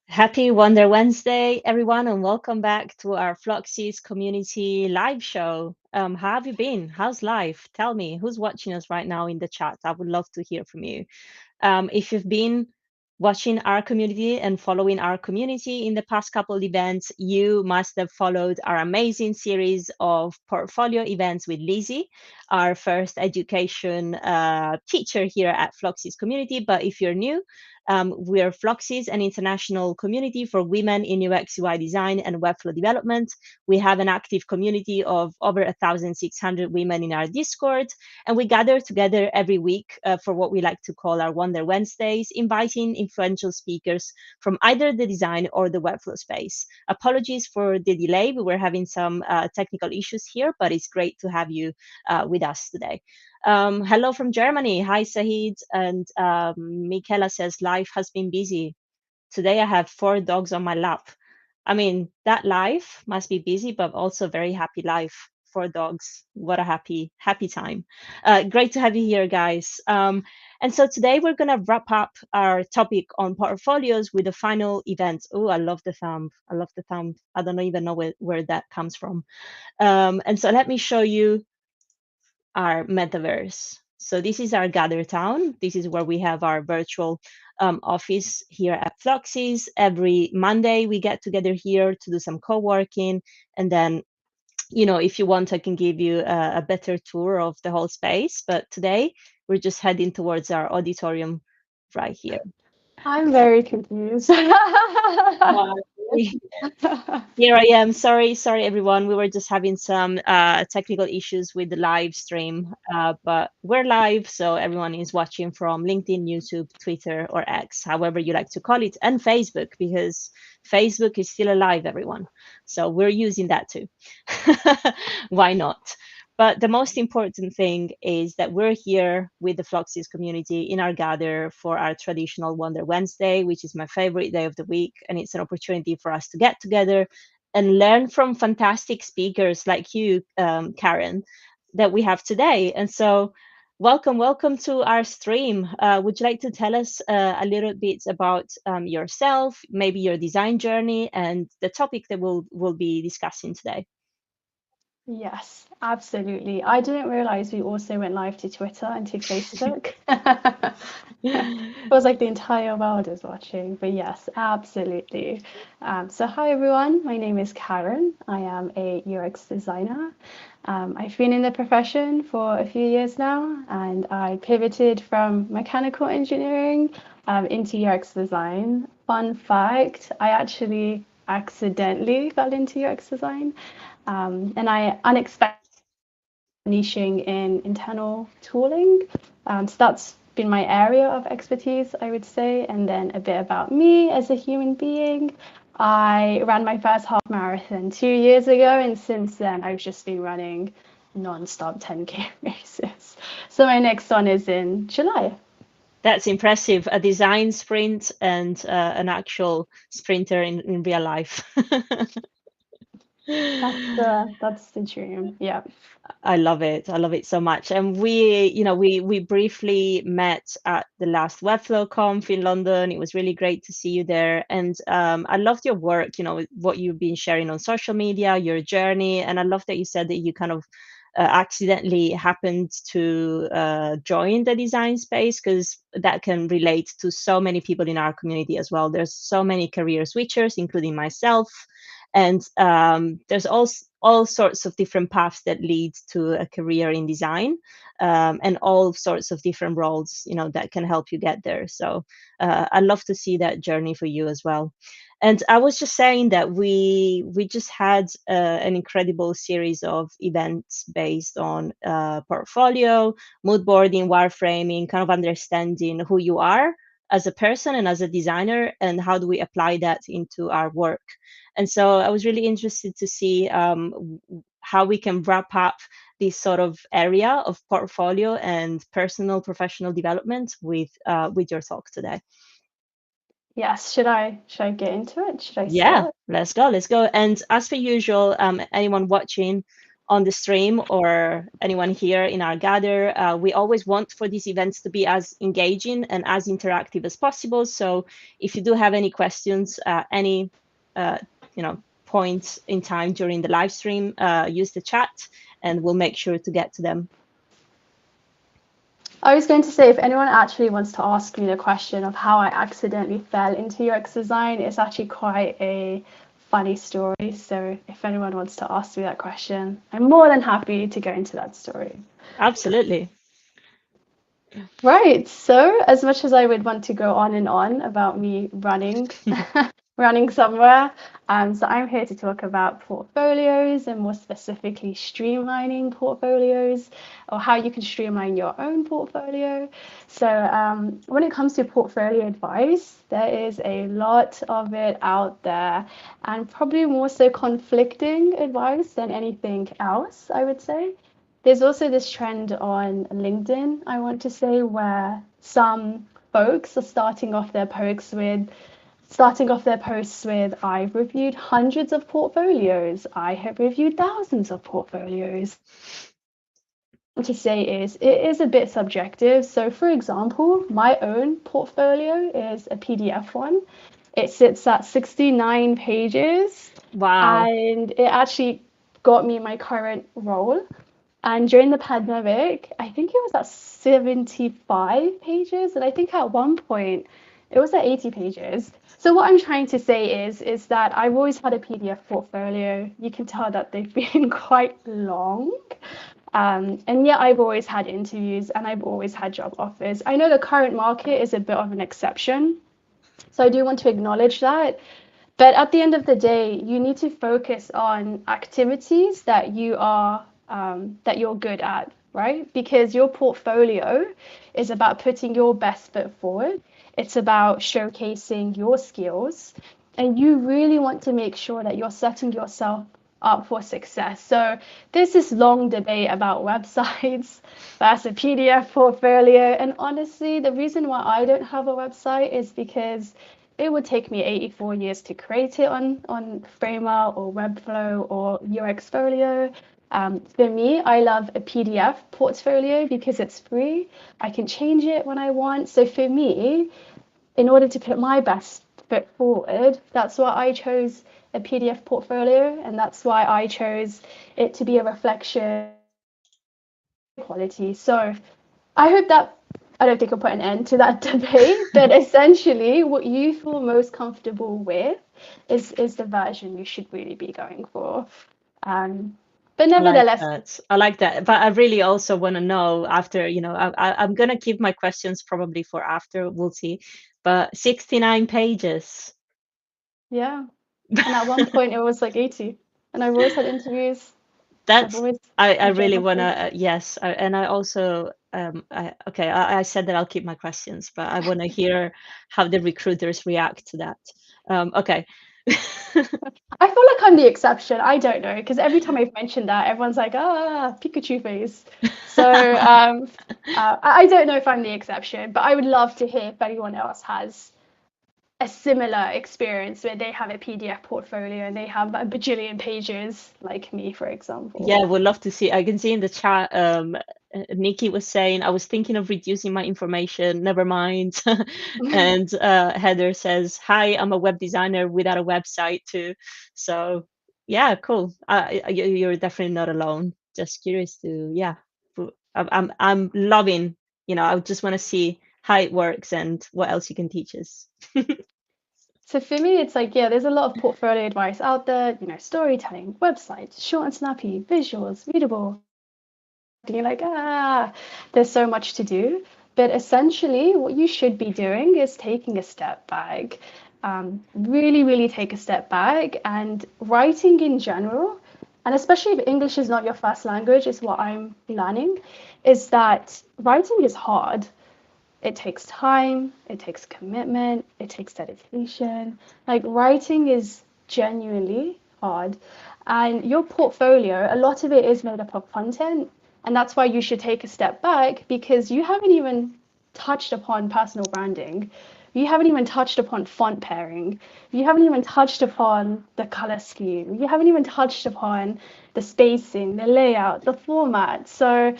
Happy Wonder Wednesday, everyone, and welcome back to our Floxies community live show. How have you been? How's life? Tell me, who's watching us right now in the chat? I would love to hear from you. If you've been watching our community and following our community in the past couple of events, you must have followed our amazing series of portfolio events with Lizzie, our first education teacher here at Floxy's community. But if you're new, we're Floxy's, an international community for women in UX UI design and Webflow development. We have an active community of over 1,600 women in our Discord, and we gather together every week for what we like to call our Wonder Wednesdays, inviting influential speakers from either the design or the Webflow space. Apologies for the delay. We were having some technical issues here, but it's great to have you with us today. Hello from Germany. Hi, Sahid. And Michaela says, life has been busy. Today I have 4 dogs on my lap. I mean, that life must be busy, but also very happy life. 4 dogs. What a happy time. Great to have you here, guys. And so today we're going to wrap up our topic on portfolios with the final event. Oh, I love the thumb. I love the thumb. I don't even know where that comes from. And so let me show you our metaverse. So this is our gather town. This is where we have our virtual office here at Floxies. Every Monday we get together here to do some co-working, and then if you want, I can give you a better tour of the whole space. But today we're just heading towards our auditorium right here. I'm very confused. Here I am. Sorry, everyone. We were just having some technical issues with the live stream, but we're live, so everyone is watching from LinkedIn, YouTube, Twitter, or X, however you like to call it, and Facebook, because Facebook is still alive, everyone. So we're using that too. Why not? But the most important thing is that we're here with the Floxies community in our gather for our traditional Wonder Wednesday, which is my favorite day of the week. And it's an opportunity for us to get together and learn from fantastic speakers like you, Karen, that we have today. And so, welcome to our stream. Would you like to tell us a little bit about yourself, maybe your design journey, and the topic that we'll be discussing today? Yes, absolutely. I didn't realize we also went live to Twitter and to Facebook. It was like the entire world is watching, but yes, absolutely. So, hi everyone, my name is Karen. I am a UX designer. I've been in the profession for a few years now, and I pivoted from mechanical engineering into UX design. Fun fact, I actually accidentally fell into UX design, and I unexpectedly niching in internal tooling. So that's been my area of expertise, I would say. And then a bit about me as a human being. I ran my first half marathon 2 years ago, and since then I've just been running non-stop 10K races. So my next one is in July. That's impressive. A design sprint and an actual sprinter in real life. That's the dream. Yeah. I love it. I love it so much. And we briefly met at the last Webflow Conf in London. It was really great to see you there. And I loved your work, what you've been sharing on social media, your journey. And I love that you said that you kind of accidentally happened to join the design space, because that can relate to so many people in our community as well. There's so many career switchers, including myself, and there's all sorts of different paths that lead to a career in design, and all sorts of different roles that can help you get there. So I love to see that journey for you as well. And I was just saying that we just had an incredible series of events based on portfolio, mood boarding, wireframing, kind of understanding who you are as a person and as a designer, and how do we apply that into our work. And so I was really interested to see how we can wrap up this sort of area of portfolio and personal professional development with your talk today. Yes. Should I get into it? Should I Yeah, start? let's go. And as per usual, anyone watching, on the stream or anyone here in our gather. We always want for these events to be as engaging and as interactive as possible. So if you do have any questions, any uh, points in time during the live stream, use the chat and we'll make sure to get to them. I was going to say, if anyone actually wants to ask me the question of how I accidentally fell into UX design, it's actually quite a funny story. So if anyone wants to ask me that question, I'm more than happy to go into that story. Absolutely. Right. So as much as I would want to go on and on about me running, running somewhere, so I'm here to talk about portfolios and more specifically streamlining portfolios or how you can streamline your own portfolio. So when it comes to portfolio advice, there is a lot of it out there and probably more so conflicting advice than anything else, I would say. There's also this trend on LinkedIn, I want to say, where some folks are starting off their posts with, I've reviewed hundreds of portfolios. I have reviewed thousands of portfolios. What to say is it is a bit subjective. So for example, my own portfolio is a PDF one. It sits at 69 pages. Wow. And it actually got me my current role. And during the pandemic, I think it was at 75 pages. And I think at one point it was at 80 pages. So what I'm trying to say is that I've always had a PDF portfolio. You can tell that they've been quite long. And yet I've always had interviews and I've always had job offers. I know the current market is a bit of an exception. So I do want to acknowledge that. But at the end of the day, you need to focus on activities that you're good at, right? Because your portfolio is about putting your best foot forward. It's about showcasing your skills, and you really want to make sure that you're setting yourself up for success. So there's this long debate about websites versus a PDF portfolio. And honestly, the reason why I don't have a website is because it would take me 84 years to create it on Framer or Webflow or UXfolio. For me, I love a PDF portfolio because it's free. I can change it when I want. So for me, in order to put my best foot forward, that's why I chose a PDF portfolio, and that's why I chose it to be a reflection of quality. So I hope that I don't think I'll put an end to that debate, but essentially what you feel most comfortable with is the version you should really be going for. But I like nevertheless, that. I like that. But I really also want to know after, I'm going to keep my questions probably for after. We'll see. But 69 pages. yeah. And at one point it was like 80. And I've always had interviews. I've That's, always I had job really want to, offers. yes. And I also, okay, I said that I'll keep my questions, but I want to hear how the recruiters react to that. Okay. I feel like I'm the exception. I don't know, because every time I've mentioned that, everyone's like, ah, Pikachu face. So I don't know if I'm the exception, but I would love to hear if anyone else has a similar experience where they have a PDF portfolio and they have a bajillion pages, like me, for example. Yeah, would love to see. I can see in the chat, Nikki was saying, I was thinking of reducing my information, never mind. And Heather says, hi, I'm a web designer without a website too. So yeah, cool. You're definitely not alone. Just curious to, yeah. I'm loving, I just want to see how it works and what else you can teach us. So for me, it's like, yeah, there's a lot of portfolio advice out there, storytelling, websites, short and snappy, visuals, readable. And you're like, there's so much to do. But essentially, what you should be doing is taking a step back. Really, really take a step back and writing in general, and especially if English is not your first language, is what I'm learning, is that writing is hard. It takes time, it takes commitment, it takes dedication. Like writing is genuinely hard. And your portfolio, a lot of it is made up of content. And that's why you should take a step back because you haven't even touched upon personal branding. You haven't even touched upon font pairing. You haven't even touched upon the color scheme. You haven't even touched upon the spacing, the layout, the format. So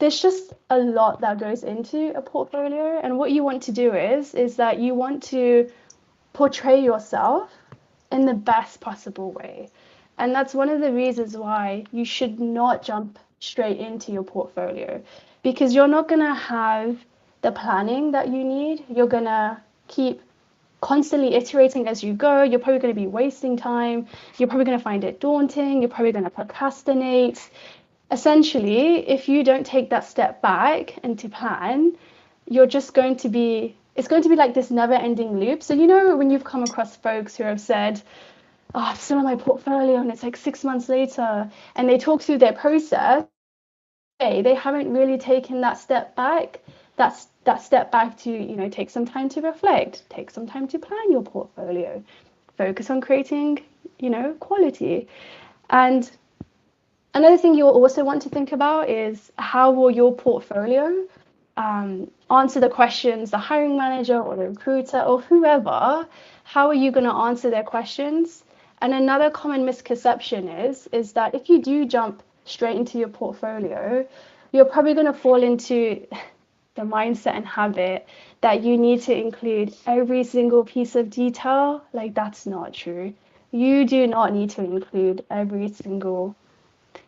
there's just a lot that goes into a portfolio. And what you want to do is that you want to portray yourself in the best possible way. And that's one of the reasons why you should not jump straight into your portfolio, because you're not going to have the planning that you need. You're going to keep constantly iterating as you go. You're probably going to be wasting time. You're probably going to find it daunting. You're probably going to procrastinate. Essentially, if you don't take that step back and to plan, you're just going to be, it's going to be like this never ending loop. So, you know, when you've come across folks who have said, oh, I'm still on my portfolio and it's like 6 months later, and they talk through their process, they haven't really taken that step back. That step back to, you know, take some time to reflect, take some time to plan your portfolio, focus on creating, you know, quality. And another thing you'll also want to think about is how will your portfolio answer the questions the hiring manager or the recruiter or whoever, how are you going to answer their questions? And another common misconception is that if you do jump straight into your portfolio, you're probably going to fall into the mindset and habit that you need to include every single piece of detail. Like, that's not true. You do not need to include every single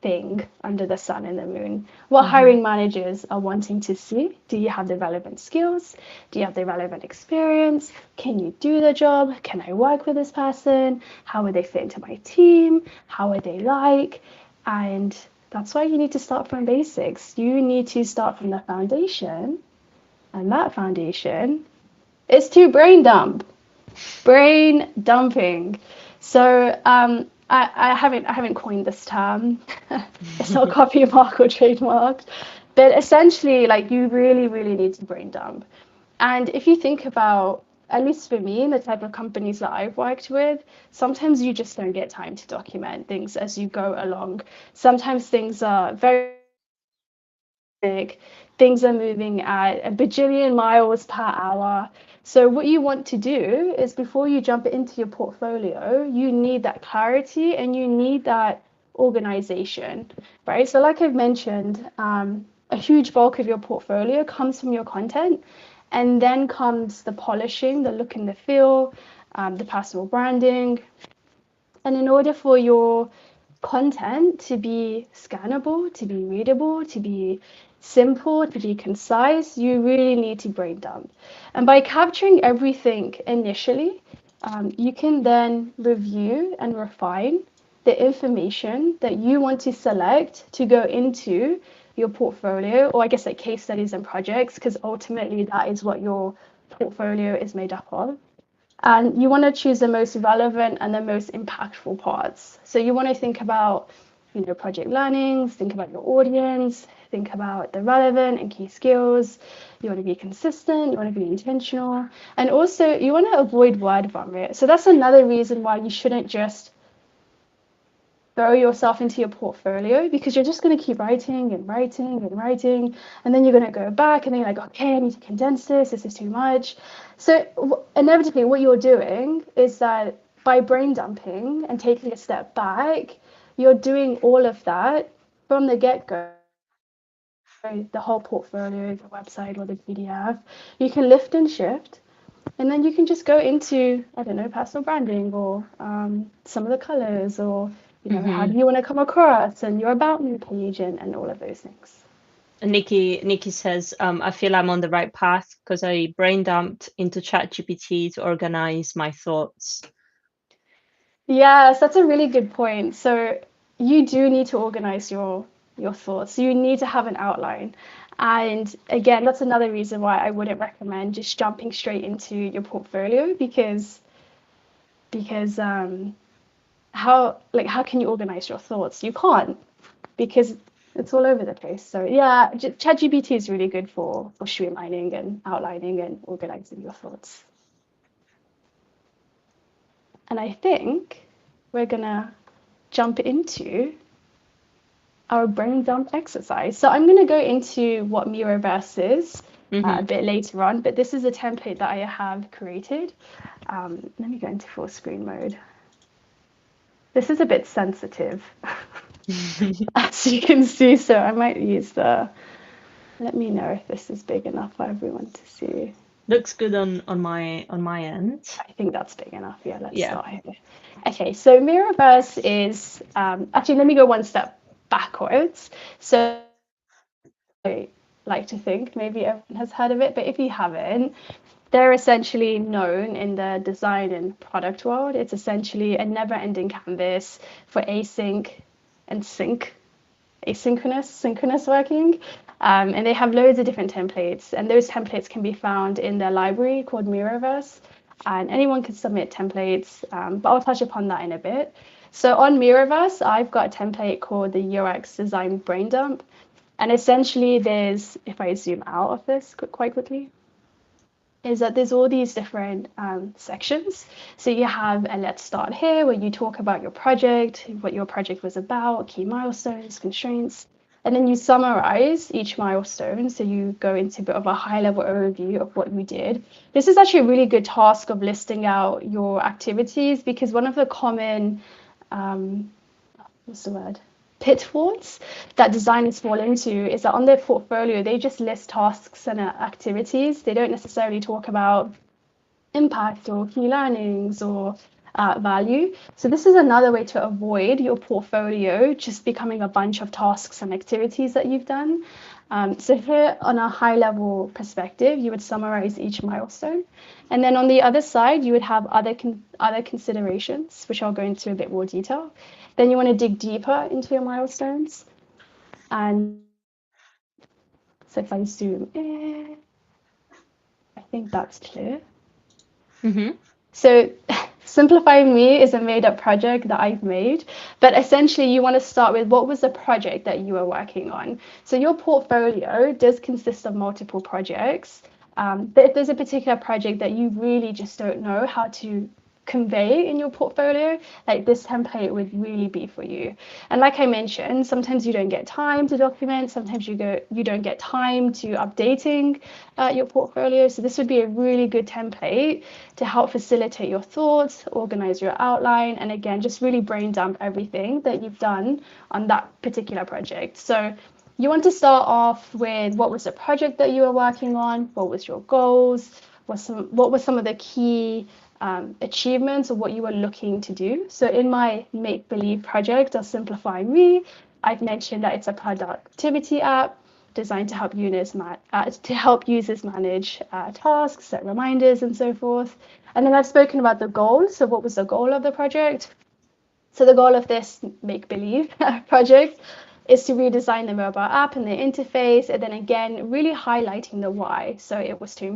thing under the sun and the moon. What hiring managers are wanting to see: do you have the relevant skills? Do you have the relevant experience? Can you do the job? Can I work with this person? How would they fit into my team? How are they like? And that's why you need to start from basics. You need to start from the foundation, and that foundation is to brain dump. Brain dumping. So I haven't coined this term. It's not copyright or trademarked, but essentially, like, you really, really need to brain dump. And if you think about, at least for me, the type of companies that I've worked with, sometimes you just don't get time to document things as you go along. Sometimes things are very big, things are moving at a bajillion miles per hour. So what you want to do is, before you jump into your portfolio, you need that clarity and you need that organization, right? So like I've mentioned, a huge bulk of your portfolio comes from your content, and then comes the polishing, the look and the feel, the personal branding. And in order for your content to be scannable, to be readable, to be simple, to be concise, you really need to brain dump. And by capturing everything initially, you can then review and refine the information that you want to select to go into your portfolio, or I guess like case studies and projects, because ultimately that is what your portfolio is made up of. And you want to choose the most relevant and the most impactful parts. So you want to think about, you know, project learnings, think about your audience, think about the relevant and key skills. You want to be consistent, you want to be intentional, and also you want to avoid word vomit. So that's another reason why you shouldn't just throw yourself into your portfolio, because you're just going to keep writing and writing and writing, and then you're going to go back and then you're like, okay, I need to condense this is too much. So inevitably what you're doing is that by brain dumping and taking a step back, you're doing all of that from the get-go. The whole portfolio, the website or the PDF, you can lift and shift, and then you can just go into, I don't know, personal branding, or some of the colors, or, you know, how do you want to come across, and your about me page, and all of those things. Nikki says, I feel I'm on the right path because I brain dumped into ChatGPT to organize my thoughts. Yes, that's a really good point. So you do need to organize your thoughts. You need to have an outline. And again, that's another reason why I wouldn't recommend just jumping straight into your portfolio, because how can you organize your thoughts? You can't, because it's all over the place. So yeah, ChatGPT is really good for streamlining and outlining and organizing your thoughts. And I think we're gonna jump into our brain dump exercise. So I'm going to go into what Miroverse is, a Mm-hmm. bit later on, but this is a template that I have created. Let me go into full screen mode. This is a bit sensitive, as you can see, so I might use let me know if this is big enough for everyone to see. Looks good on my end. I think that's big enough. Yeah, let's Yeah. start here. Okay, so Miroverse is, actually, let me go one step backwards. So I like to think maybe everyone has heard of it, but if you haven't, they're essentially known in the design and product world. It's essentially a never-ending canvas for async and synchronous working. And they have loads of different templates, and those templates can be found in their library called Miroverse. And anyone can submit templates, but I'll touch upon that in a bit. So on Miroverse, I've got a template called the UX Design Brain Dump. And essentially, if I zoom out of this quite quickly, is that there's all these different sections. So you have a let's start here where you talk about your project, what your project was about, key milestones, constraints, and then you summarize each milestone. So you go into a bit of a high level overview of what you did. This is actually a really good task of listing out your activities, because one of the common what's the word? Pitfalls that designers fall into is that on their portfolio, they just list tasks and activities. They don't necessarily talk about impact or key learnings or value. So this is another way to avoid your portfolio just becoming a bunch of tasks and activities that you've done. So here on a high level perspective, you would summarize each milestone. And then on the other side, you would have other considerations, which I'll go into a bit more detail. Then you want to dig deeper into your milestones. And so if I zoom in, I think that's clear. Mm-hmm. So Simplify Me is a made-up project that I've made, but essentially you want to start with what was the project that you were working on. So your portfolio does consist of multiple projects, but if there's a particular project that you really just don't know how to convey in your portfolio, like this template would really be for you. And like I mentioned, sometimes you don't get time to document, sometimes you don't get time to updating your portfolio. So this would be a really good template to help facilitate your thoughts, organize your outline, and again, just really brain dump everything that you've done on that particular project. So you want to start off with what was the project that you were working on, what was your goals, what were some of the key achievements or what you were looking to do. So in my Make Believe project of Simplify Me, I've mentioned that it's a productivity app designed to help users manage tasks, set reminders, and so forth. And then I've spoken about the goal. So what was the goal of the project? So the goal of this Make Believe project is to redesign the mobile app and the interface, and then again, really highlighting the why. So it was to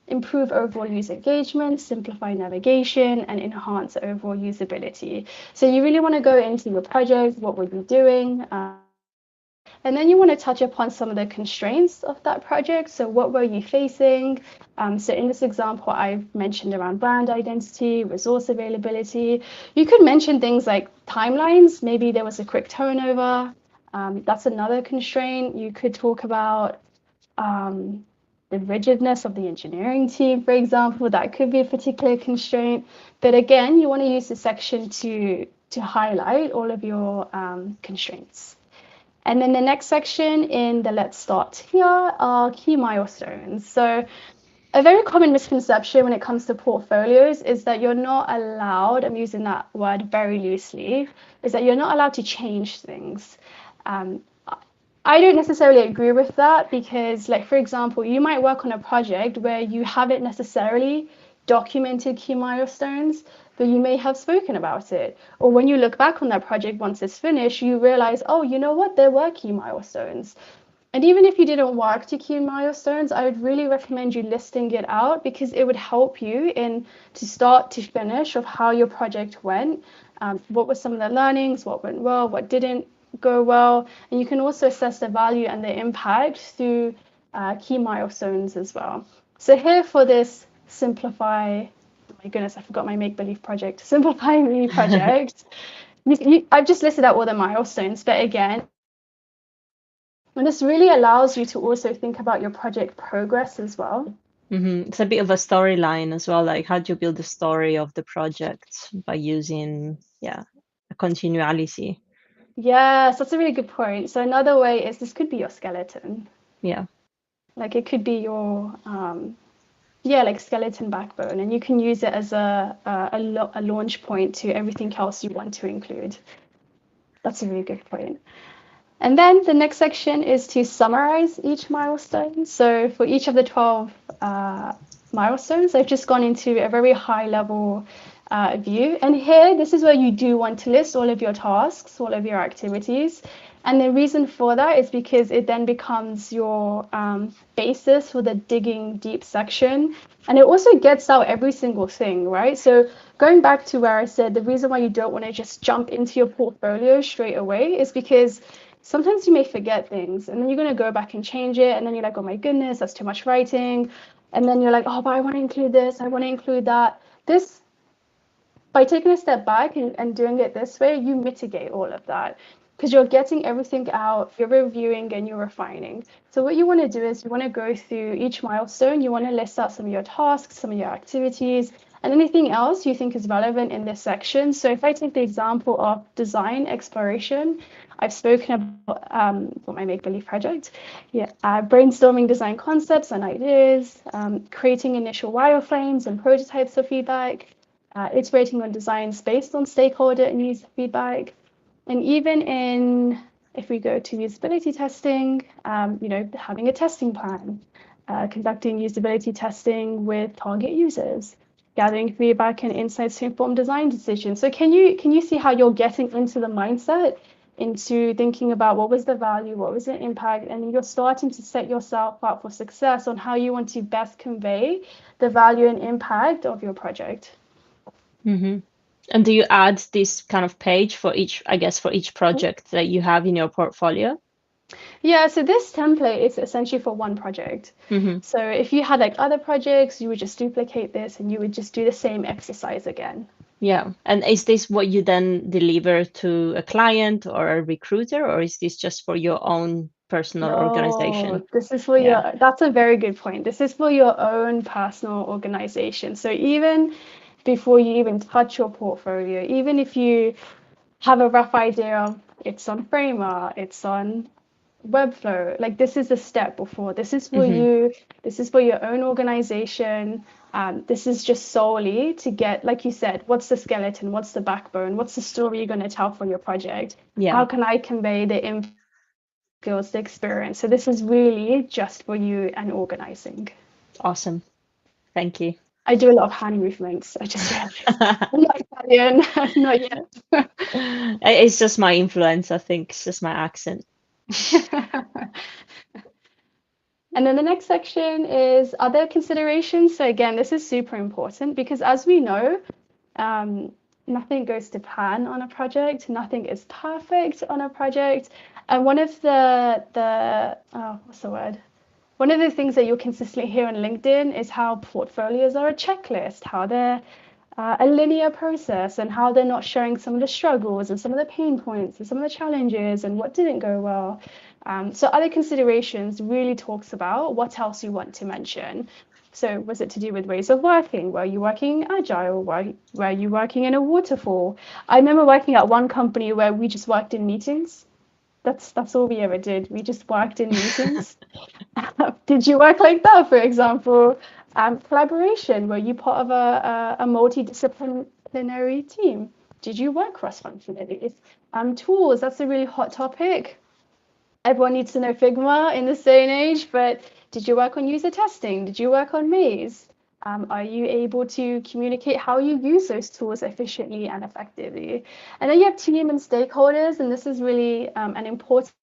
improve overall user engagement, simplify navigation, and enhance overall usability. So you really want to go into your project, what were you doing? And then you want to touch upon some of the constraints of that project. So what were you facing? So in this example, I've mentioned around brand identity, resource availability. You could mention things like timelines. Maybe there was a quick turnover. That's another constraint. You could talk about the rigidness of the engineering team, for example. That could be a particular constraint. But again, you want to use the section to highlight all of your constraints. And then the next section in the Let's Start Here are key milestones. So a very common misconception when it comes to portfolios is that you're not allowed, I'm using that word very loosely, is that you're not allowed to change things. I don't necessarily agree with that because, like, for example, you might work on a project where you haven't necessarily documented key milestones, but you may have spoken about it. Or when you look back on that project once it's finished, you realize, oh, you know what, there were key milestones. And even if you didn't work to key milestones, I would really recommend you listing it out because it would help you in to start to finish of how your project went. What were some of the learnings, what went well, what didn't go well, and you can also assess the value and the impact through key milestones as well. So here for this Simplify, oh my goodness, I forgot my Make Believe project, Simplify Me project. I've just listed out all the milestones, but again, And this really allows you to also think about your project progress as well. It's a bit of a storyline as well. Like, how do you build the story of the project by using, yeah, a continuality? Yes, that's a really good point. So another way is this could be your skeleton. Yeah. Like it could be your yeah, like skeleton backbone, and you can use it as a launch point to everything else you want to include. That's a really good point. And then the next section is to summarize each milestone. So for each of the 12 milestones, I've just gone into a very high level view. And here, this is where you do want to list all of your tasks, all of your activities. And the reason for that is because it then becomes your basis for the digging deep section. And it also gets out every single thing, right? So going back to where I said the reason why you don't want to just jump into your portfolio straight away is because sometimes you may forget things and then you're going to go back and change it. And then you're like, oh my goodness, that's too much writing. And then you're like, oh, but I want to include this, I want to include that. This, by taking a step back and doing it this way, you mitigate all of that because you're getting everything out, you're reviewing and you're refining. So what you want to do is you want to go through each milestone, you want to list out some of your tasks, some of your activities, and anything else you think is relevant in this section. So if I take the example of design exploration, I've spoken about for my make-believe project, yeah, brainstorming design concepts and ideas, creating initial wireframes and prototypes for feedback, iterating on designs based on stakeholder and user feedback. And even in, if we go to usability testing, having a testing plan, conducting usability testing with target users, gathering feedback and insights to inform design decisions. So can you see how you're getting into the mindset, into thinking about what was the value, what was the impact, and you're starting to set yourself up for success on how you want to best convey the value and impact of your project. Mm-hmm. And do you add this kind of page for each, I guess, for each project that you have in your portfolio? Yeah, so this template is essentially for one project. Mm-hmm. So if you had like other projects, you would just duplicate this and you would just do the same exercise again. Yeah. And is this what you then deliver to a client or a recruiter, or is this just for your own personal No, organization? this is for Yeah. that's a very good point. This is for your own personal organization. So even before you even touch your portfolio, even if you have a rough idea of it's on Framer, it's on Webflow, like this is a step before. This is for Mm-hmm. you, this is for your own organization. This is just solely to get, like you said, what's the skeleton, what's the backbone, what's the story you're going to tell for your project? Yeah. How can I convey the skills, the experience? So this is really just for you and organizing. Awesome. Thank you. I do a lot of hand movements. I just realized I'm not Italian, not yet. It's just my influence, I think. It's just my accent. And then the next section is other considerations. So again, this is super important because as we know, um, nothing goes to plan on a project, nothing is perfect on a project. And one of the what's the word? One of the things that you'll consistently hear on LinkedIn is how portfolios are a checklist, how they're a linear process, and how they're not showing some of the struggles and some of the pain points and some of the challenges and what didn't go well. So other considerations really talks about what else you want to mention. So was it to do with ways of working? Were you working agile? Were you working in a waterfall? I remember working at one company where we just worked in meetings. That's all we ever did. We just worked in meetings. Did you work like that, for example? Collaboration, were you part of a multidisciplinary team? Did you work cross-functionally? Tools, that's a really hot topic. Everyone needs to know Figma in this day and age, but did you work on user testing? Did you work on Maze? Are you able to communicate how you use those tools efficiently and effectively? And then you have team and stakeholders, and this is really an important.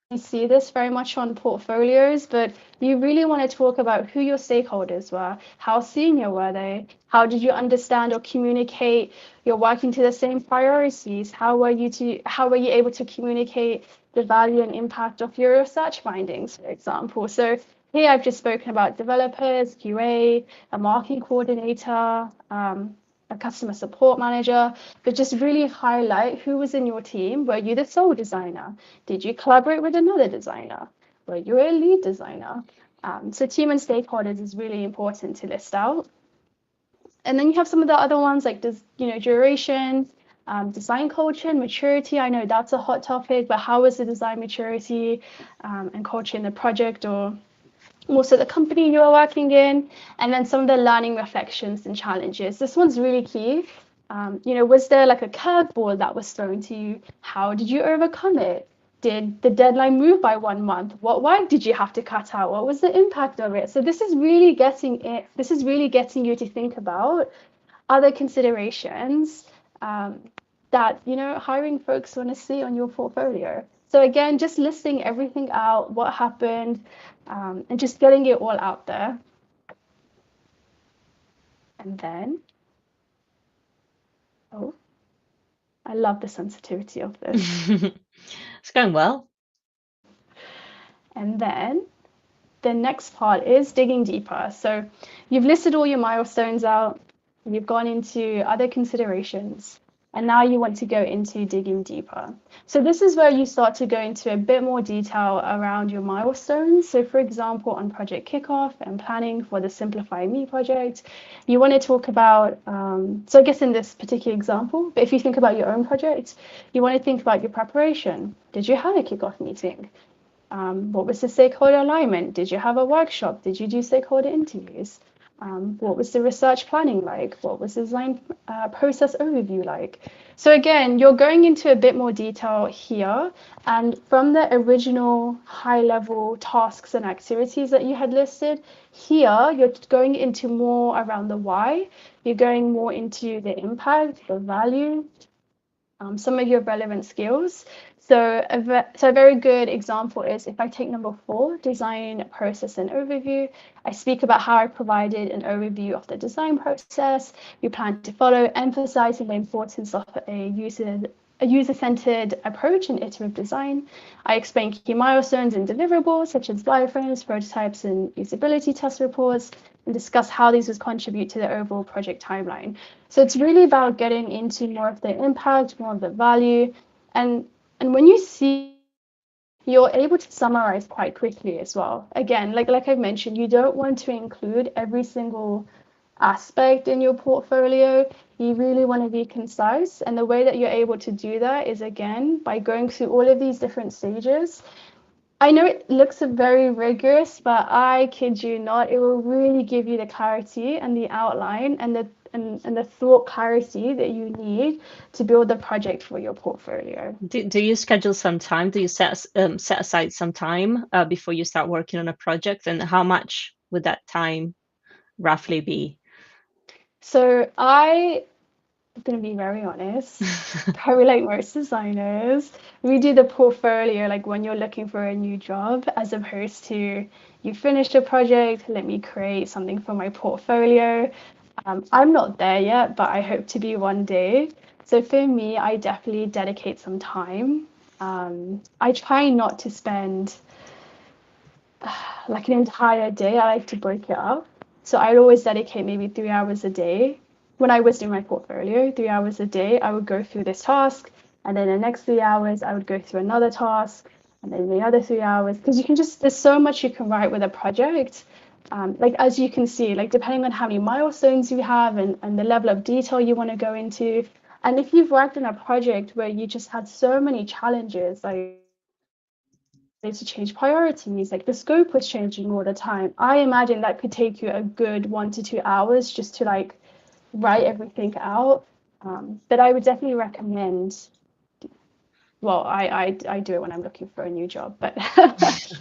You see this very much on portfolios, but you really want to talk about who your stakeholders were, how senior were they, how did you understand or communicate you're working to the same priorities, how were you able to communicate the value and impact of your research findings, for example. So here I've just spoken about developers, QA, a marketing coordinator, a customer support manager, but just really highlight who was in your team. Were you the sole designer? Did you collaborate with another designer? Were you a lead designer? So team and stakeholders is really important to list out. And then you have some of the other ones like this, duration, design culture and maturity. I know that's a hot topic, but how is the design maturity and culture in the project or also the company you are working in? And then some of the learning reflections and challenges. This one's really key. Was there like a curveball that was thrown to you? How did you overcome it? Did the deadline move by 1 month? What work did you have to cut out? What was the impact of it? So this is really getting you to think about other considerations that hiring folks want to see on your portfolio. So again, just listing everything out, what happened, and just getting it all out there. And then, oh, I love the sensitivity of this. It's going well. And then the next part is digging deeper. So you've listed all your milestones out, you've gone into other considerations, and now you want to go into digging deeper. So this is where you start to go into a bit more detail around your milestones. So for example, on project kickoff and planning for the Simplify Me project, you want to talk about, so I guess in this particular example, but if you think about your own project, you want to think about your preparation. Did you have a kickoff meeting? What was the stakeholder alignment? Did you have a workshop? Did you do stakeholder interviews? What was the research planning like? What was the design process overview like? So again, you're going into a bit more detail here. And from the original high-level tasks and activities that you had listed, here you're going into more around the why. You're going more into the impact, the value, some of your relevant skills. So a very good example is if I take number 4, design process and overview. I speak about how I provided an overview of the design process we plan to follow, emphasizing the importance of a user-centered approach in iterative design. I explain key milestones and deliverables such as wireframes, prototypes, and usability test reports, and discuss how these would contribute to the overall project timeline. So it's really about getting into more of the impact, more of the value, and when you see, you're able to summarize quite quickly as well. Again, like I've mentioned, you don't want to include every single aspect in your portfolio. You really want to be concise, and the way that you're able to do that is again by going through all of these different stages. I know it looks very rigorous, but I kid you not, it will really give you the clarity and the outline and the thought clarity that you need to build the project for your portfolio. Do you schedule some time? Do you set aside some time before you start working on a project? And how much would that time roughly be? So I'm going to be very honest, probably like most designers, we do the portfolio like when you're looking for a new job, as opposed to you finished a project, let me create something for my portfolio. I'm not there yet, but I hope to be one day. So for me, I definitely dedicate some time. I try not to spend like an entire day. I like to break it up. So I'd always dedicate maybe 3 hours a day. When I was doing my portfolio, 3 hours a day, I would go through this task. And then the next 3 hours, I would go through another task. And then the other 3 hours, because there's so much you can write with a project. Like as you can see, like depending on how many milestones you have and the level of detail you want to go into. And if you've worked on a project where you just had so many challenges, like to change priorities, like the scope was changing all the time, I imagine that could take you a good 1 to 2 hours just to like write everything out. But I would definitely recommend, well, I do it when I'm looking for a new job, but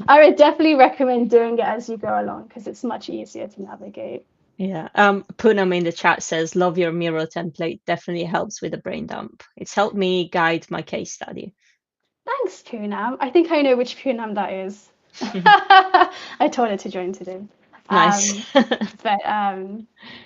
I would definitely recommend doing it as you go along because it's much easier to navigate. Yeah. Poonam in the chat says, love your Miro template. Definitely helps with a brain dump. It's helped me guide my case study. Thanks, Poonam. I think I know which Poonam that is. I told her to join today. Nice. But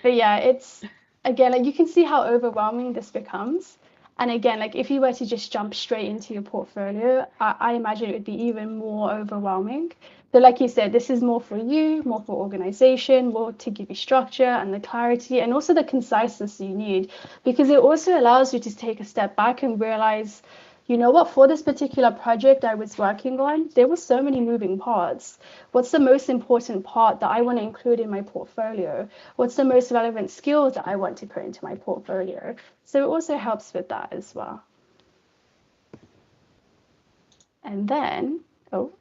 yeah, it's again like you can see how overwhelming this becomes. And again, like if you were to just jump straight into your portfolio, I imagine it would be even more overwhelming. So like you said, this is more for you, more for organization, more to give you structure and the clarity and also the conciseness you need, because it also allows you to take a step back and realize, you know what, for this particular project I was working on, there were so many moving parts. What's the most important part that I want to include in my portfolio? What's the most relevant skills that I want to put into my portfolio? So it also helps with that as well. And then, oh,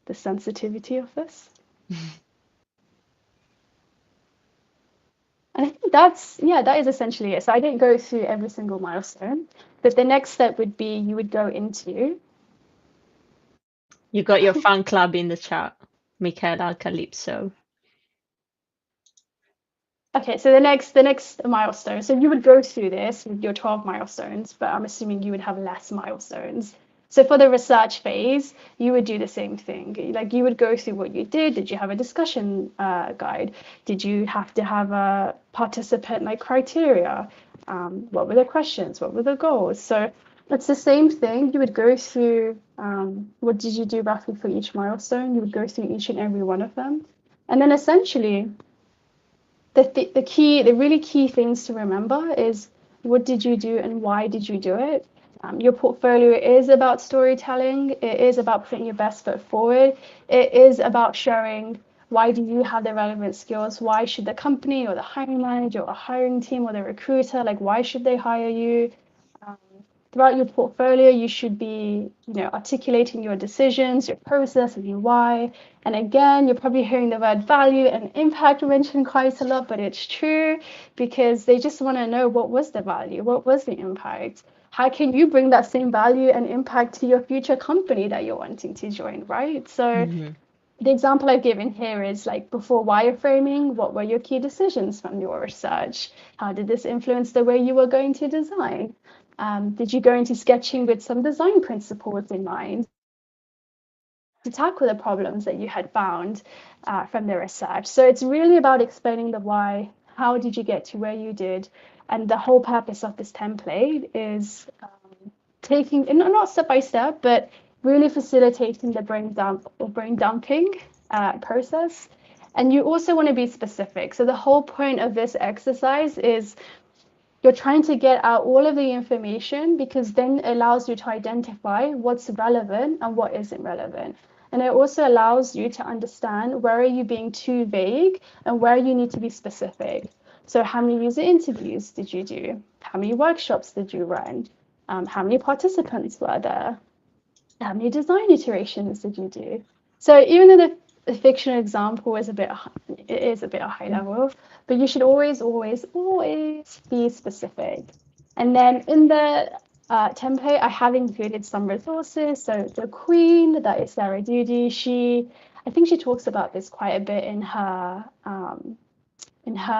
the sensitivity of this. And I think that is essentially it. So I didn't go through every single milestone, but the next step would be you would go into. You got your fan club in the chat, Michaela Calypso. Okay, so the next milestone. So you would go through this with your 12 milestones, but I'm assuming you would have less milestones. So for the research phase, you would do the same thing. Like you would go through what you did. Did you have a discussion guide? Did you have to have a participant like criteria? What were the questions? What were the goals? So it's the same thing. You would go through what did you do roughly for each milestone? You would go through each and every one of them. And then essentially the really key things to remember is what did you do and why did you do it? Your portfolio is about storytelling. It is about putting your best foot forward. It is about showing why do you have the relevant skills? Why should the company or the hiring manager or hiring team or the recruiter, like why should they hire you? Throughout your portfolio, you should be, articulating your decisions, your process, and your why. And again, you're probably hearing the word value and impact mentioned quite a lot, but it's true because they just want to know what was the value, what was the impact. How can you bring that same value and impact to your future company that you're wanting to join, right? So the example I've given here is like before wireframing, what were your key decisions from your research? How did this influence the way you were going to design? Did you go into sketching with some design principles in mind to tackle the problems that you had found from the research? So it's really about explaining the why. How did you get to where you did? And the whole purpose of this template is taking, and not step by step, but really facilitating the brain dumping process. And you also want to be specific. So the whole point of this exercise is you're trying to get out all of the information because then it allows you to identify what's relevant and what isn't relevant. And it also allows you to understand where are you being too vague and where you need to be specific. So how many user interviews did you do? How many workshops did you run? How many participants were there? How many design iterations did you do? So even though the fictional example is it is a bit high level, but you should always, always, always be specific. And then in the template, I have included some resources. So the Queen, that is Sarah Doody, I think she talks about this quite a bit in her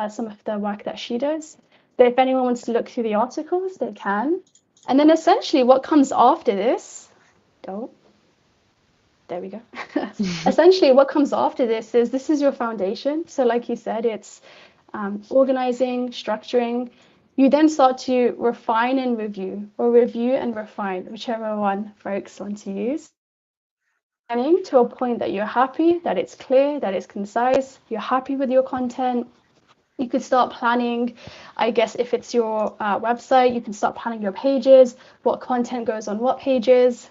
some of the work that she does. But if anyone wants to look through the articles, they can. And then essentially what comes after this, there we go. Essentially, what comes after this is your foundation. So like you said, it's organizing, structuring. You then start to refine and review, or review and refine, whichever one folks want to use. Planning to a point that you're happy, that it's clear, that it's concise, you're happy with your content. You could start planning, I guess, if it's your website, you can start planning your pages, what content goes on what pages.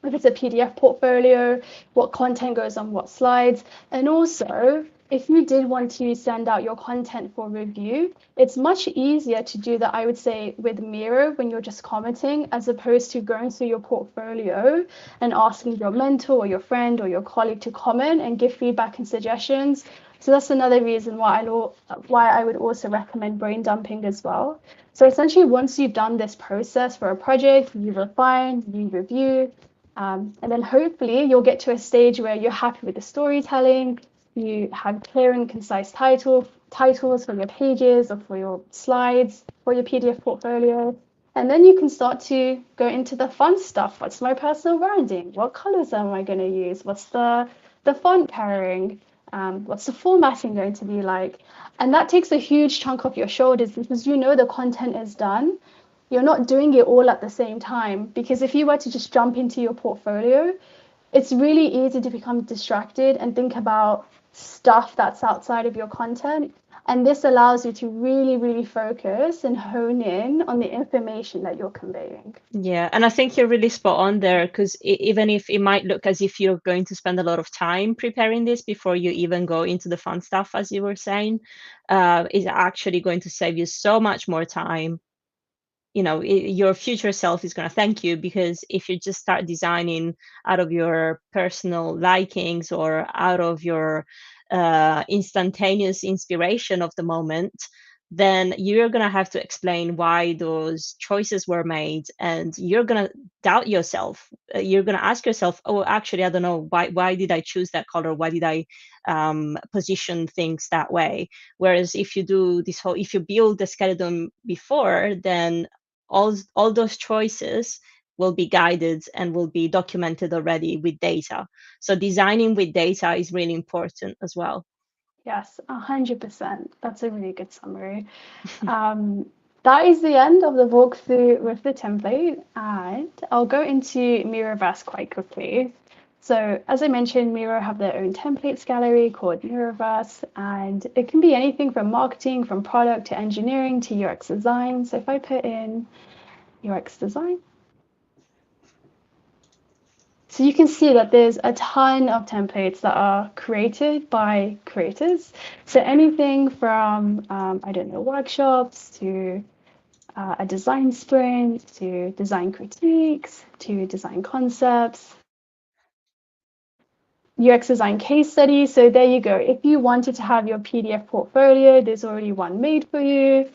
If it's a PDF portfolio, what content goes on what slides. And also, if you did want to send out your content for review, it's much easier to do that, I would say, with Miro when you're just commenting, as opposed to going through your portfolio and asking your mentor or your friend or your colleague to comment and give feedback and suggestions. So that's another reason why I would also recommend brain dumping as well. So essentially, once you've done this process for a project, you refine, you review, and then hopefully you'll get to a stage where you're happy with the storytelling, you have clear and concise titles for your pages or for your slides, for your PDF portfolio. And then you can start to go into the fun stuff. What's my personal branding? What colors am I going to use? What's the font pairing? What's the formatting going to be like? And that takes a huge chunk off your shoulders because the content is done. You're not doing it all at the same time, because if you were to just jump into your portfolio, it's really easy to become distracted and think about stuff that's outside of your content. And this allows you to really, really focus and hone in on the information that you're conveying. Yeah, and I think you're really spot on there because even if it might look as if you're going to spend a lot of time preparing this before you even go into the fun stuff, as you were saying, is actually going to save you so much more time. Your future self is going to thank you, because if you just start designing out of your personal likings or out of your instantaneous inspiration of the moment, then you're going to have to explain why those choices were made, and you're going to doubt yourself. You're going to ask yourself, oh, actually, I don't know, why did I choose that color, why did I position things that way. Whereas if you build the skeleton before, then all those choices will be guided and will be documented already with data. So designing with data is really important as well. Yes, 100%. That's a really good summary. That is the end of the walkthrough with the template, and I'll go into Miroverse quite quickly. So, as I mentioned, Miro have their own templates gallery called Miroverse, and it can be anything from marketing, from product to engineering to UX design. So, if I put in UX design, so you can see that there's a ton of templates that are created by creators. So anything from, I don't know, workshops to a design sprint to design critiques to design concepts, UX design case studies. So there you go. If you wanted to have your PDF portfolio, there's already one made for you.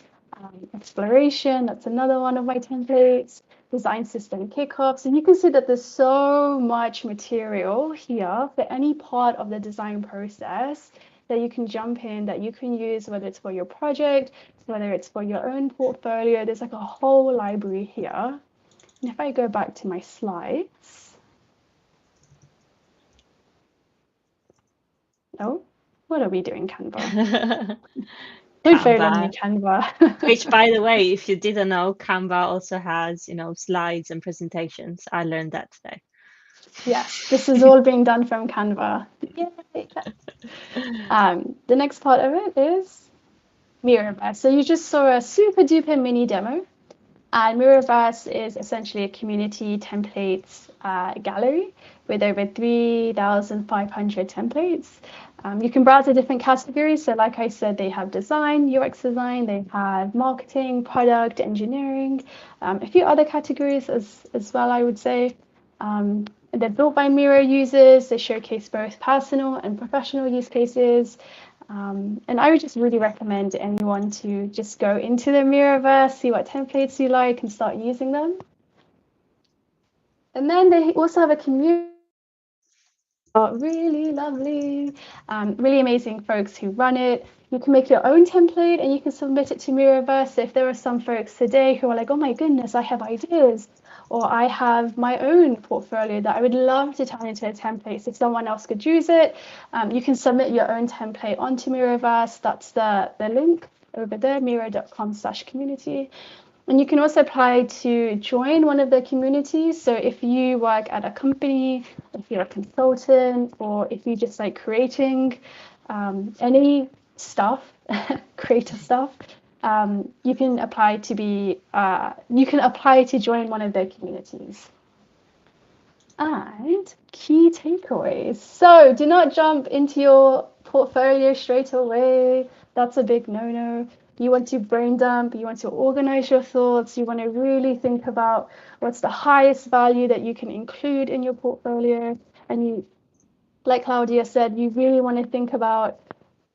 Exploration, that's another one of my templates. Design system kickoffs. And you can see that there's so much material here for any part of the design process that you can jump in, that you can use, whether it's for your project, whether it's for your own portfolio. There's like a whole library here. And if I go back to my slides, oh, what are we doing, Canva? Don't fail on me, Canva, which, Canva. by the way, if you didn't know, Canva also has, slides and presentations. I learned that today. Yes, this is all being done from Canva. Yay! The next part of it is Miroverse. So you just saw a super duper mini demo, and Miroverse is essentially a community templates gallery with over 3,500 templates. You can browse the different categories. So like I said, they have design, UX design, they have marketing, product, engineering, a few other categories as well, I would say. They're built by Miro users. They showcase both personal and professional use cases. And I would just really recommend anyone to just go into the Miroverse, see what templates you like, and start using them. And then they also have a community. Really lovely, really amazing folks who run it. You can make your own template and you can submit it to Miroverse. So if there are some folks today who are like, oh my goodness, I have ideas, or I have my own portfolio that I would love to turn into a template so someone else could use it, you can submit your own template onto Miroverse. That's the link over there, miro.com/community. And you can also apply to join one of the communities. So if you work at a company, if you're a consultant, or if you just like creating any stuff, creative stuff, you can apply to join one of their communities. And key takeaways. So do not jump into your portfolio straight away. That's a big no-no. You want to brain dump, you want to organize your thoughts, you want to really think about what's the highest value that you can include in your portfolio. And you, like Claudia said, you really want to think about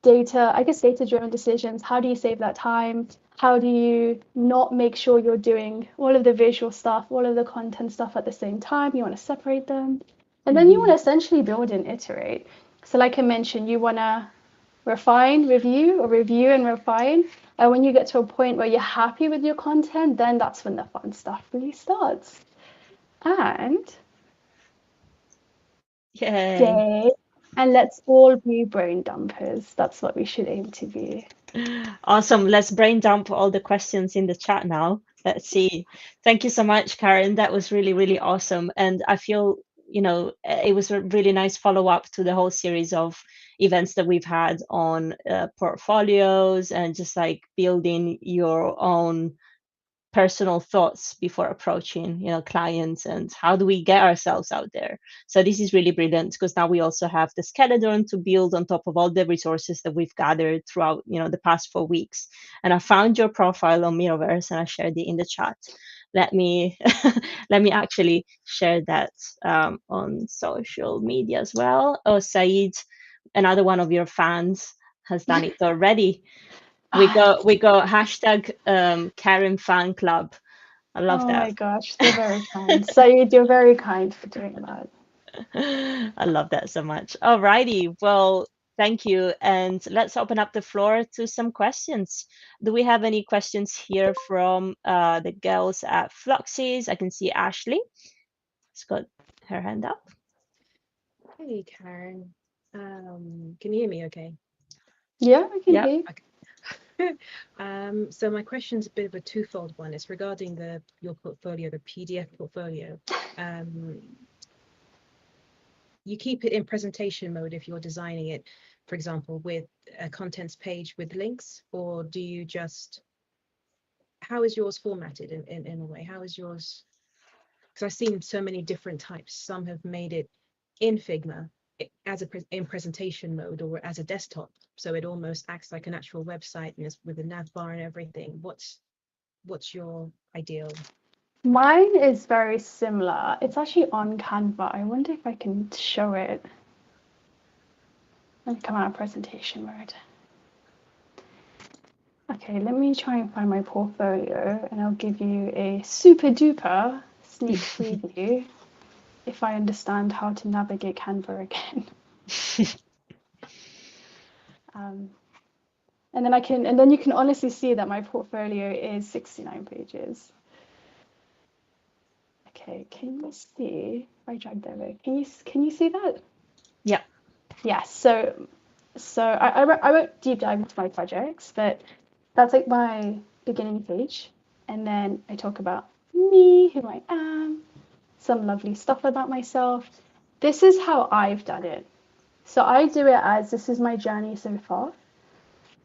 data-driven decisions. How do you save that time? How do you not make sure you're doing all of the visual stuff, all of the content stuff at the same time? You want to separate them. And then you want to essentially build and iterate. So like I mentioned, you want to review and refine. And when you get to a point where you're happy with your content, then that's when the fun stuff really starts. And Yay. and let's all be brain dumpers. That's what we should aim to be. Awesome. Let's brain dump all the questions in the chat now. Let's see. Thank you so much, Karen. That was really, really awesome. And I feel it was a really nice follow up to the whole series of events that we've had on portfolios and just like building your own personal thoughts before approaching clients, and how do we get ourselves out there. So this is really brilliant because now we also have the skeleton to build on top of all the resources that we've gathered throughout the past 4 weeks. And I found your profile on Miroverse and I shared it in the chat. Let me let me actually share that on social media as well. Oh, Said, another one of your fans, has done it already. We got hashtag Karen fan club. I love Oh that. my gosh, they're very kind. Saeed, you're very kind for doing that. I love that so much. Alrighty, well, thank you, and let's open up the floor to some questions. Do we have any questions here from the girls at Floxies? I can see Ashley has got her hand up. Hey, Karen. Can you hear me okay? Yeah, I can Yep. hear you. Okay. So my question's a bit of a twofold one. It's regarding your portfolio, the PDF portfolio. You keep it in presentation mode if you're designing it, for example, with a contents page with links, or do you just, how is yours formatted in a way? How is yours? Because I've seen so many different types. Some have made it in Figma as in presentation mode or as a desktop, so it almost acts like an actual website and is with a nav bar and everything. What's your ideal? Mine is very similar. It's actually on Canva. I wonder if I can show it. Let me come out of presentation mode. Okay, let me try and find my portfolio and I'll give you a super duper sneak preview if I understand how to navigate Canva again. And then you can honestly see that my portfolio is 69 pages. Okay, can you see? If I drag that away, can you see that? Yeah. Yes. So I won't deep dive into my projects, but that's like my beginning page, and then I talk about me, who I am, some lovely stuff about myself. This is how I've done it. So I do it as this is my journey so far.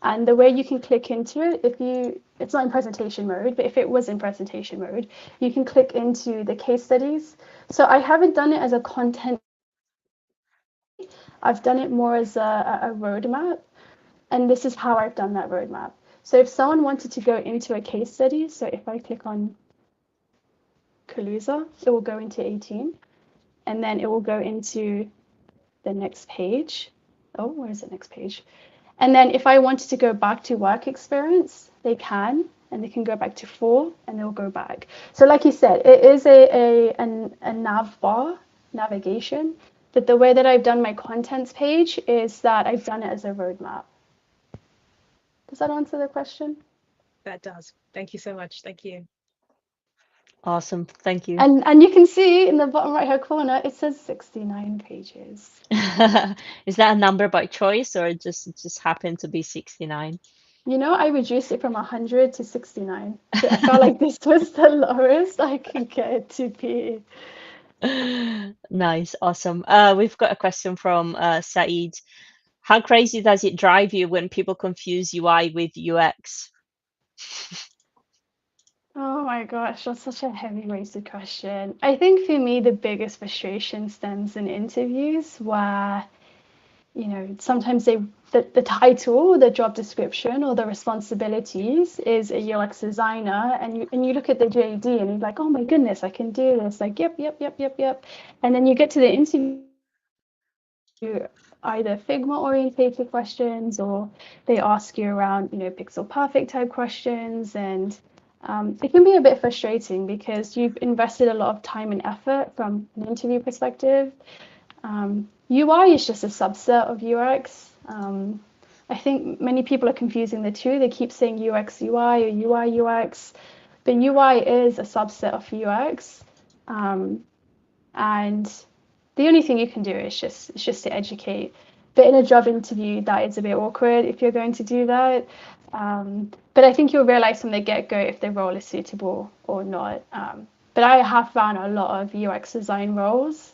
And the way you can click into it, it's not in presentation mode, but if it was in presentation mode, you can click into the case studies. So I haven't done it as a content, I've done it more as a roadmap. And this is how I've done that roadmap. So if someone wanted to go into a case study, so if I click on Kaluza, it will go into 18, and then it will go into the next page. Oh, where is the next page? And then if I wanted to go back to work experience, they can, and they can go back to 4, and they'll go back. So like you said, it is a nav bar, navigation, but the way that I've done my contents page is that I've done it as a roadmap. Does that answer the question? That does. Thank you so much. Thank you. Awesome. Thank you. And you can see in the bottom right hand corner, it says 69 pages. Is that a number by choice or it just happened to be 69? You know, I reduced it from 100 to 69. So I felt like this was the lowest I could get it to be. Nice, awesome. We've got a question from Saeed. How crazy does it drive you when people confuse UI with UX? Oh my gosh, that's such a heavy weighted question. I think for me, the biggest frustration stems in interviews where, sometimes the title, the job description, or the responsibilities is a UX designer, and you look at the JD and you're like, oh my goodness, I can do this. Like, yep, yep, yep, yep, yep. And then you get to the interview, either Figma orientated questions or they ask you around, pixel perfect type questions, and it can be a bit frustrating because you've invested a lot of time and effort from an interview perspective. UI is just a subset of UX. I think many people are confusing the two. They keep saying UX UI or UI UX, but UI is a subset of UX, and the only thing you can do is just to educate. But in a job interview, that is a bit awkward if you're going to do that. But I think you'll realize from the get-go if the role is suitable or not. But I have found a lot of UX design roles.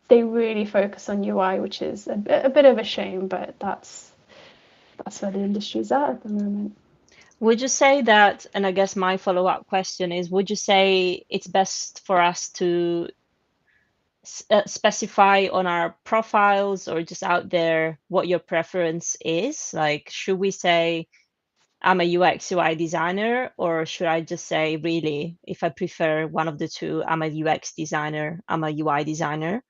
They really focus on UI, which is a bit of a shame, but that's where the industry's at the moment. Would you say that, and I guess my follow-up question is, would you say it's best for us to specify on our profiles or just out there what your preference is? Like, should we say I'm a UX UI designer, or should I just say, really, if I prefer one of the two, I'm a UX designer, I'm a UI designer?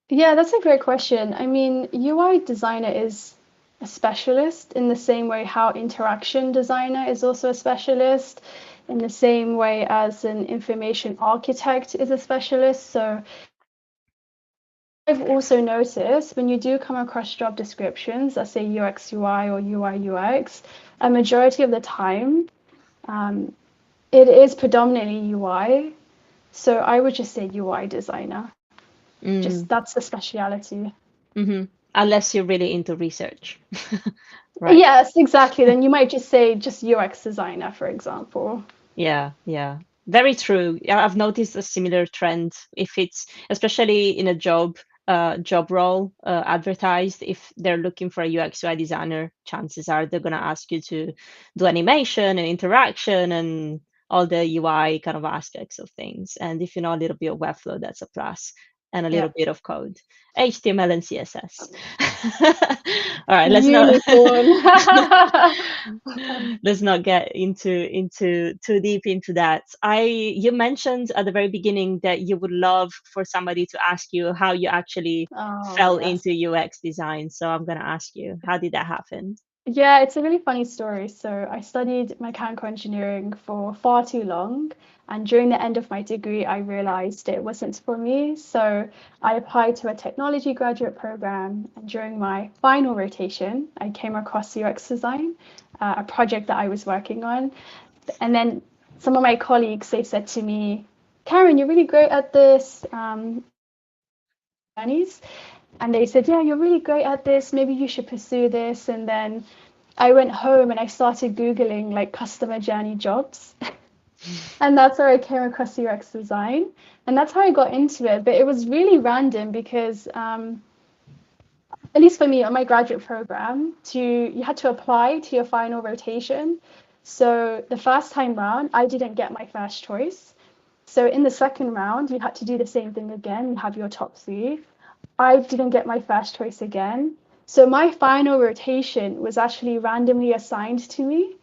Yeah, that's a great question. I mean, UI designer is a specialist in the same way how interaction designer is also a specialist, in the same way as an information architect is a specialist. So I've also noticed when you do come across job descriptions that say UX UI or UI UX, a majority of the time, it is predominantly UI. So I would just say UI designer. Just that's the speciality. Unless you're really into research. Right. Yes, exactly. Then you might just say just UX designer, for example. Yeah, yeah. Very true. Yeah, I've noticed a similar trend. If it's especially in a job role advertised, if they're looking for a UX UI designer, chances are they're gonna ask you to do animation and interaction and all the UI kind of aspects of things. And if you know a little bit of Webflow, that's a plus, and a little Yeah. bit of code, HTML and CSS. All right, Unicorn. let's not get into too deep into that. You mentioned at the very beginning that you would love for somebody to ask you how you actually Oh, fell yes. into UX design. So I'm gonna ask you, how did that happen? Yeah, it's a really funny story. So I studied mechanical engineering for far too long, and during the end of my degree, I realized it wasn't for me. So I applied to a technology graduate program, and during my final rotation, I came across UX design, a project that I was working on. And then some of my colleagues, they said to me, Karen, you're really great at this. And they said, yeah, you're really great at this. Maybe you should pursue this. And then I went home and I started Googling like customer journey jobs. And that's where I came across UX design. And that's how I got into it. But it was really random because, at least for me, on my graduate program, you had to apply to your final rotation. So the first time round, I didn't get my first choice. So in the second round, you had to do the same thing again. You have your top three. I didn't get my first choice again. So my final rotation was actually randomly assigned to me.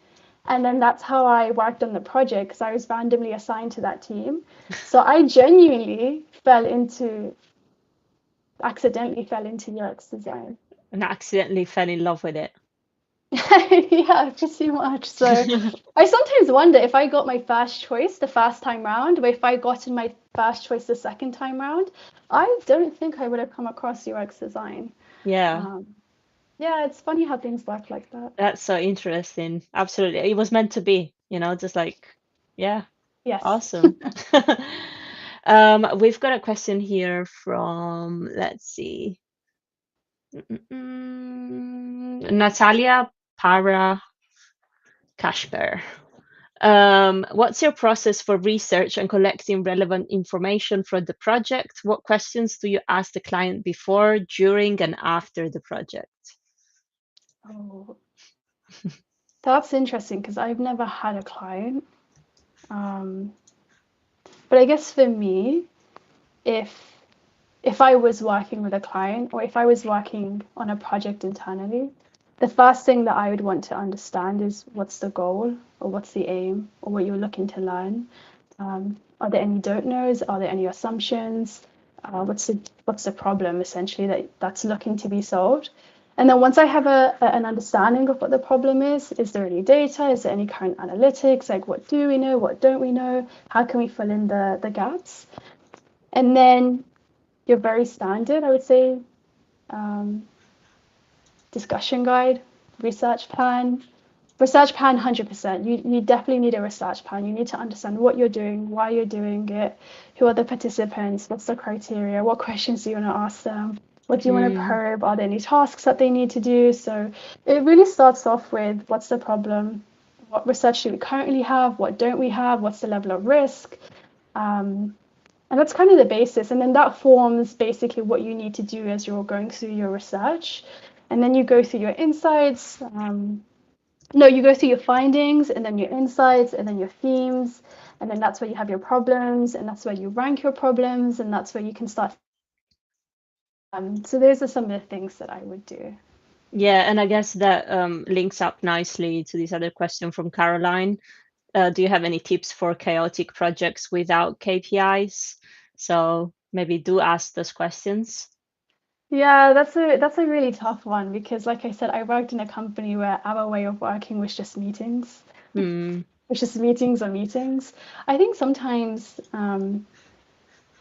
And then that's how I worked on the project because I was randomly assigned to that team. So I genuinely accidentally fell into UX design. And accidentally fell in love with it. Yeah, pretty much. So I sometimes wonder if I got my first choice the first time round, or if I gotten my first choice the second time round, I don't think I would have come across UX design. Yeah, Yeah, it's funny how things work like that. that's so interesting. Absolutely. It was meant to be, just like, yeah, Yes. awesome. We've got a question here from, let's see. Natalia Para Kashper. What's your process for research and collecting relevant information for the project? What questions do you ask the client before, during, and after the project? Oh, that's interesting because I've never had a client. Um, but I guess for me, if if I was working with a client or if I was working on a project internally, the first thing that I would want to understand is what's the goal or what's the aim or what you're looking to learn. Are there any don't knows? Are there any assumptions? What's the problem essentially that's looking to be solved? And then once I have an understanding of what the problem is there any data? Is there any current analytics? Like what do we know? What don't we know? How can we fill in the gaps? And then your very standard, I would say, discussion guide, research plan. Research plan, 100%. You definitely need a research plan. You need to understand what you're doing, why you're doing it, who are the participants, what's the criteria, what questions do you want to ask them, what do you want to probe, are there any tasks that they need to do? So it really starts off with what's the problem, what research do we currently have, what don't we have, what's the level of risk. And that's kind of the basis. And then that forms basically what you need to do as you're going through your research. And then you go through your insights. No, you go through your findings and then your insights and then your themes. And then that's where you have your problems, and that's where you rank your problems, and that's where you can start. So those are some of the things that I would do. Yeah, and I guess that links up nicely to this other question from Caroline. Do you have any tips for chaotic projects without KPIs? So maybe do ask those questions. Yeah, that's a really tough one because, like I said, I worked in a company where our way of working was just meetings, Hmm. which is meetings or meetings. I think sometimes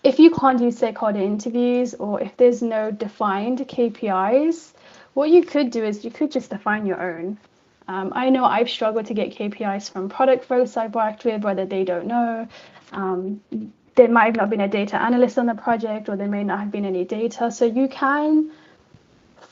if you can't do stakeholder interviews or if there's no defined KPIs, what you could do is you could just define your own. I know I've struggled to get KPIs from product folks I've worked with, whether they don't know. There might have not been a data analyst on the project, or there may not have been any data. So you can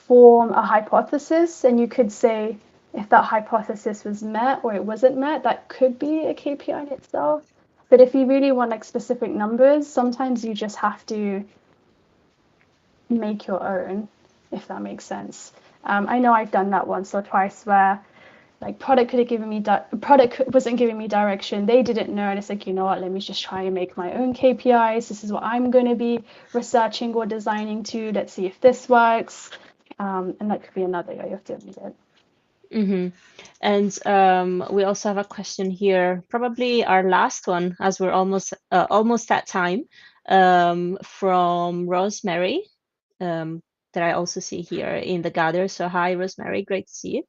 form a hypothesis, and you could say if that hypothesis was met or it wasn't met, that could be a KPI in itself. But if you really want like specific numbers, sometimes you just have to make your own, if that makes sense. I know I've done that once or twice where like product could have given me product wasn't giving me direction. They didn't know, and it's like, you know what, let me just try and make my own KPIs. This is what I'm going to be researching or designing to. Let's see if this works. And that could be another way of doing it. Mm-hmm. And we also have a question here, probably our last one, as we're almost at time, from Rosemary, that I also see here in the gather. So hi, Rosemary, great to see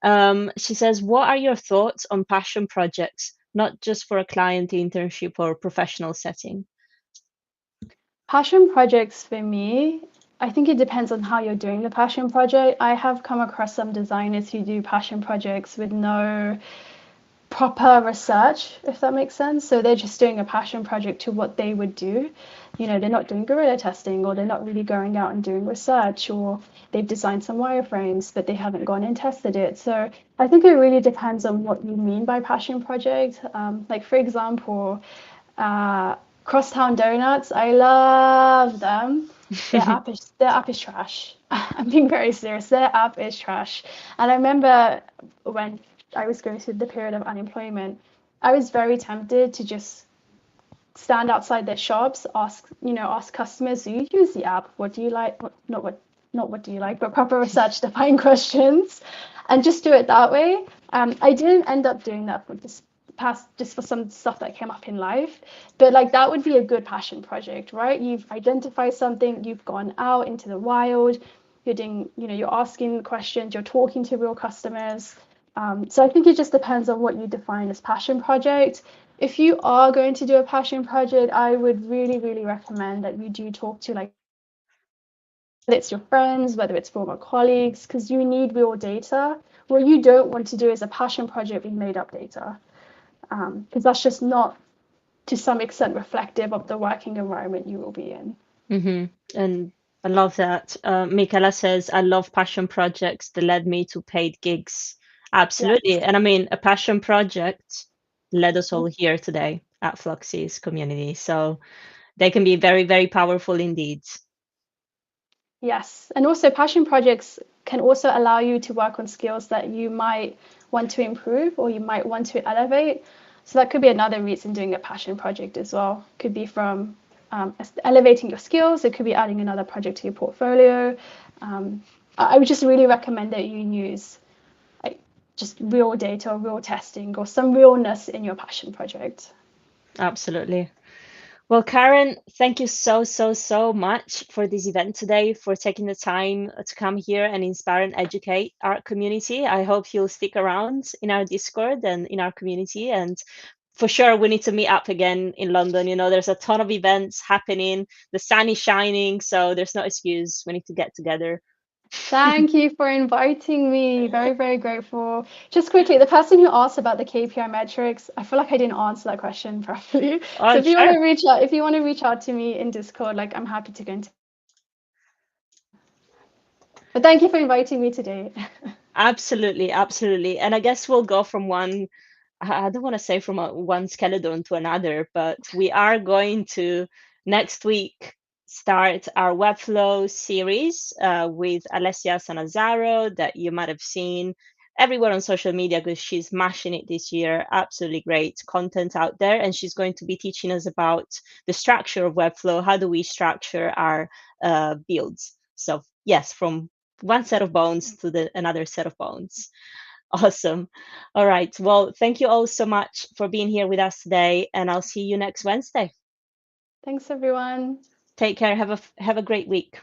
you. She says, what are your thoughts on passion projects, not just for a client internship or professional setting? Passion projects for me, I think it depends on how you're doing the passion project. I have come across some designers who do passion projects with no proper research, if that makes sense. So they're just doing a passion project to what they would do. You know, they're not doing guerrilla testing, or they're not really going out and doing research, or they've designed some wireframes, but they haven't gone and tested it. So I think it really depends on what you mean by passion project. Like, for example, Crosstown Donuts, I love them. Their app is trash. I'm being very serious. Their app is trash. And I remember when I was going through the period of unemployment, I was very tempted to just stand outside their shops, ask customers, do you use the app? What do you like? Not what do you like, but proper research defined questions, and just do it that way. I didn't end up doing that for just for some stuff that came up in life, but like that would be a good passion project, right? You've identified something, you've gone out into the wild, you're doing, you're asking questions, you're talking to real customers. So I think it just depends on what you define as passion project. If you are going to do a passion project, I would really, really recommend that you do talk to, like, whether it's your friends, whether it's former colleagues, because you need real data. What you don't want to do is a passion project with made up data, because that's just not, to some extent, reflective of the working environment you will be in. Mm-hmm. And I love that. Michaela says, I love passion projects that led me to paid gigs. Absolutely. Yes. And I mean, a passion project led us all here today at Floxies community. So they can be very, very powerful indeed. Yes. And also, passion projects can also allow you to work on skills that you might want to improve or you might want to elevate. So that could be another reason doing a passion project as well. Could be from elevating your skills. It could be adding another project to your portfolio. I would just really recommend that you use like just real data or real testing or some realness in your passion project. Absolutely. Well, Karen, thank you so, so, so much for this event today, for taking the time to come here and inspire and educate our community. I hope you'll stick around in our Discord and in our community. And for sure, we need to meet up again in London. There's a ton of events happening. The sun is shining, so there's no excuse. We need to get together. Thank you for inviting me. Very, very grateful. Just quickly, the person who asked about the KPI metrics, I feel like I didn't answer that question properly. So Oh, if you want sure. to reach out, if you want to reach out to me in Discord, like I'm happy to go into. But thank you for inviting me today. Absolutely, absolutely. And I guess we'll go from one, I don't want to say from one skeleton to another, but we are going to next week start our Webflow series with Alessia Sanazaro that you might have seen everywhere on social media because she's mashing it this year. Absolutely great content out there. And she's going to be teaching us about the structure of Webflow. How do we structure our builds? So, yes, from one set of bones to the another set of bones. Awesome. All right. Well, thank you all so much for being here with us today, and I'll see you next Wednesday. Thanks, everyone. Take care. Have a great week.